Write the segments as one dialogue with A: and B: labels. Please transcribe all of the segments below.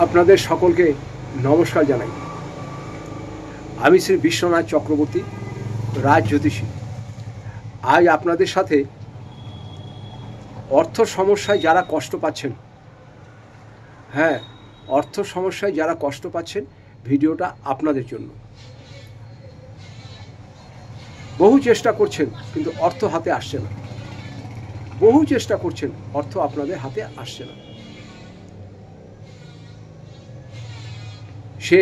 A: আপনাদের সকলকে নমস্কার জানাই। আমি শ্রী বিশ্বনাথ চক্রবর্তী, রাজ জ্যোতিষী। আজ আপনাদের সাথে অর্থ সমস্যায় যারা কষ্ট পাচ্ছেন, হ্যাঁ, অর্থ সমস্যায় যারা কষ্ট পাচ্ছেন, ভিডিওটা আপনাদের জন্য। বহু চেষ্টা করছেন কিন্তু অর্থ হাতে আসছে না, বহু চেষ্টা করছেন, অর্থ আপনাদের হাতে আসছে না। সে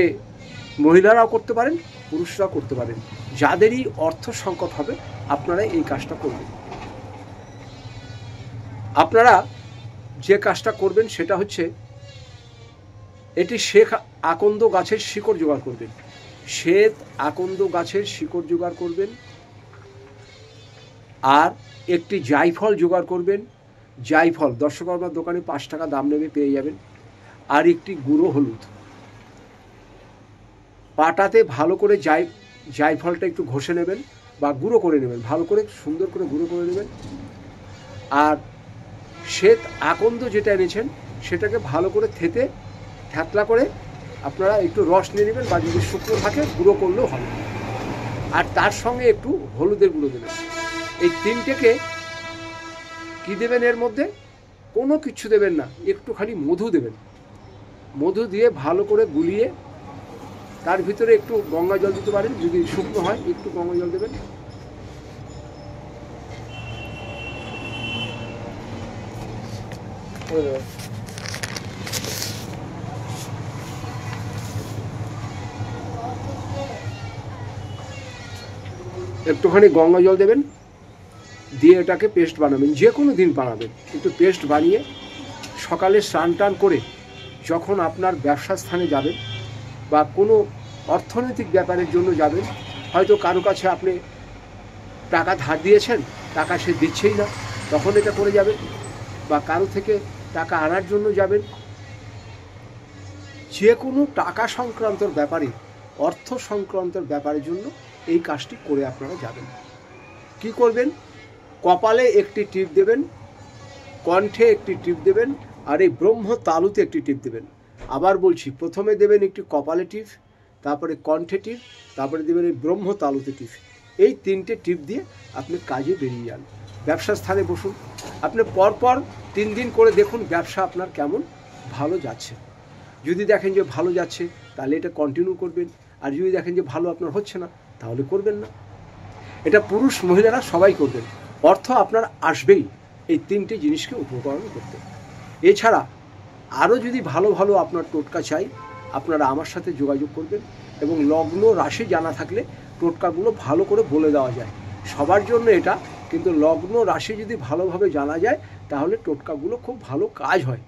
A: মহিলারাও করতে পারেন, পুরুষরাও করতে পারেন। যাদেরই অর্থ সংকট হবে আপনারা এই কাজটা করবেন। আপনারা যে কাজটা করবেন সেটা হচ্ছে, এটি শ্বেত আকন্দ গাছের শিকড় জোগাড় করবেন। শ্বেত আকন্দ গাছের শিকড় জোগাড় করবেন, আর একটি জায়ফল জোগাড় করবেন। জায়ফল দর্শকর্মার দোকানে 5 টাকা দাম নেবে, পেয়ে যাবেন। আর একটি গুঁড়ো হলুদ। পাটাতে ভালো করে জায়ফলটা একটু ঘষে নেবেন বা গুঁড়ো করে নেবেন, ভালো করে সুন্দর করে গুঁড়ো করে নেবেন। আর শ্বেত আকন্দ যেটা এনেছেন সেটাকে ভালো করে থ্যাতলা করে আপনারা একটু রস নিয়ে নেবেন, বা যদি শুকনো থাকে গুঁড়ো করলেও হবে। আর তার সঙ্গে একটু হলুদের গুঁড়ো দেবেন। এই তিনটেকে কি দেবেন, এর মধ্যে কোনো কিছু দেবেন না, একটুখানি মধু দেবেন। মধু দিয়ে ভালো করে গুলিয়ে তার ভিতরে একটু গঙ্গা জল দিতে পারেন, যদি শুকনো হয় একটু গঙ্গা জল দেবেন। একটুখানি গঙ্গা জল দেবেন, দিয়ে এটাকে পেস্ট বানাবেন। যে কোনো দিন বানাবেন, কিন্তু পেস্ট বানিয়ে সকালে স্নান টান করে যখন আপনার ব্যবসা স্থানে যাবেন বা কোনো অর্থনৈতিক ব্যাপারের জন্য যাবেন, হয়তো কারো কাছে আপনি টাকা ধার দিয়েছেন, টাকা সে দিচ্ছেই না, তখন এটা করে যাবেন। বা কারো থেকে টাকা আনার জন্য যাবেন, যে কোনো টাকা সংক্রান্ত ব্যাপারে, অর্থ সংক্রান্ত ব্যাপারের জন্য এই কাজটি করে আপনারা যাবেন। কি করবেন, কপালে একটি টিপ দেবেন, কণ্ঠে একটি টিপ দেবেন, আর এই ব্রহ্ম তালুতে একটি টিপ দেবেন। আবার বলছি, প্রথমে দেবেন একটি কপালে টিপ, তারপরে কণ্ঠে টিপ, তারপরে দেবেন এই ব্রহ্ম তালুতে টিপ। এই 3টে টিপ দিয়ে আপনি কাজে বেরিয়ে যান। ব্যবসা স্থানে বসুন, আপনি পরপর 3 দিন করে দেখুন ব্যবসা আপনার কেমন ভালো যাচ্ছে। যদি দেখেন যে ভালো যাচ্ছে তাহলে এটা কন্টিনিউ করবেন, আর যদি দেখেন যে ভালো আপনার হচ্ছে না তাহলে করবেন না। এটা পুরুষ মহিলারা সবাই করবেন। অর্থ আপনার আসবেই এই 3টে জিনিসকে উপকরণ করতে। এছাড়া আরও যদি ভালো ভালো আপনার টোটকা চাই, আপনারা আমার সাথে যোগাযোগ করবেন, এবং লগ্ন রাশি জানা থাকলে টোটকাগুলো ভালো করে বলে দেওয়া যায়। সবার জন্য এটা, কিন্তু লগ্ন রাশি যদি ভালোভাবে জানা যায় তাহলে টোটকাগুলো খুব ভালো কাজ হয়।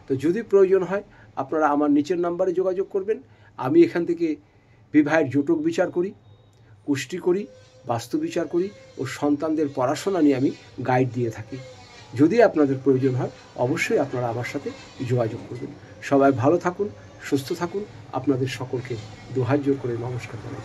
A: তো যদি প্রয়োজন হয় আপনারা আমার নিচের নাম্বারে যোগাযোগ করবেন। আমি এখান থেকে বিবাহের জটক বিচার করি, কুষ্টি করি, বাস্তু বিচার করি, ও সন্তানদের পড়াশোনা নিয়ে আমি গাইড দিয়ে থাকি। যদি আপনাদের প্রয়োজন হয় অবশ্যই আপনারা আমার সাথে যোগাযোগ করবেন। সবাই ভালো থাকুন, সুস্থ থাকুন। আপনাদের সকলকে 2 হাত জোর করে নমস্কার জানাই।